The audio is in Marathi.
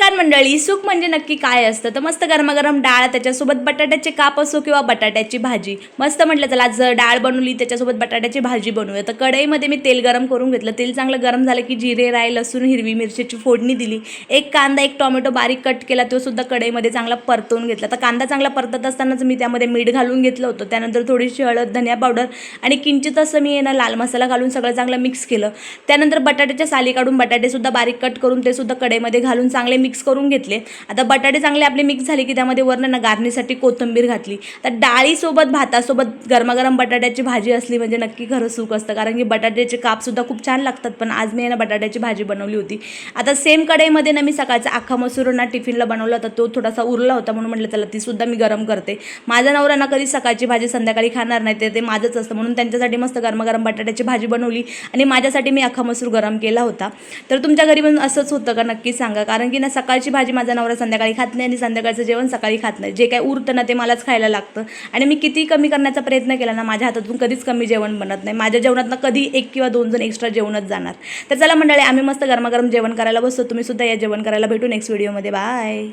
नमस्कार मंडळी, सुख म्हणजे नक्की काय असतं? तर मस्त गरमागरम डाळ, त्याच्यासोबत बटाट्याचे काप असो किंवा बटाट्याची भाजी. मस्त म्हटलं चला आज डाळ बनवली, त्याच्यासोबत बटाट्याची भाजी बनवूया. तर कढईमध्ये मी तेल गरम करून घेतलं. तेल चांगलं गरम झालं की जिरे, राई, लसूण, हिरवी मिरचीची फोडणी दिली. एक कांदा, एक टोमॅटो बारीक कट केला, तो सुद्धा कढईमध्ये चांगला परतवून घेतला. तर कांदा चांगला परतत असतानाच मी त्यामध्ये मीठ घालून घेतलं होतं. त्यानंतर थोडीशी हळद, धनिया पावडर आणि किंचित असं मी लाल मसाला घालून सगळं चांगलं मिक्स केलं. त्यानंतर बटाट्याच्या साली काढून बटाटेसुद्धा बारीक कट करून ते सुद्धा कढईमध्ये घालून चांगले मिक्स करून घेतले. आता बटाटे चांगले आपले मिक्स झाले की त्यामध्ये वरनं गार्निशसाठी कोथिंबीर घातली. तर डाळीसोबत भातासोबत गरमागरम बटाट्याची भाजी असली म्हणजे नक्की खरं सुख असतं, कारण की बटाट्याचे कापसुद्धा खूप छान लागतात. पण आज मी बटाट्याची भाजी बनवली होती. आता सेम कढईमध्ये मी सकाळचा अख्खा मसूर टिफिनला बनवला होता, तो थोडासा उरला होता म्हणून म्हटलं त्याला तीसुद्धा मी गरम करते. माझा नवरा कधी सकाळची भाजी संध्याकाळी खाणार नाही, ते माझंच असतं, म्हणून त्यांच्यासाठी मस्त गरमागरम बटाट्याची भाजी बनवली आणि माझ्यासाठी मी अख्खा मसूर गरम केला होता. तर तुमच्या घरी पण असंच होतं का नक्की सांगा, कारण की सकाळची भाजी माझा नवरा संध्याकाळी खात नाही आणि संध्याकाळचं जेवण सकाळी खात नाही. जे काय उरतं ते मलाच खायला लागतं आणि मी किती कमी करण्याचा प्रयत्न केला माझ्या हातातून कधीच कमी जेवण बनत नाही. माझ्या जेवणात कधी 1 किंवा 2 जण एक्स्ट्रा जेवणच जाणार. तर चला मंडळी, आम्ही मस्त गरमागरम जेवण करायला बसतो. तुम्ही सुद्धा या जेवण करायला. भेटू नेक्स्ट व्हिडिओमध्ये. बाय.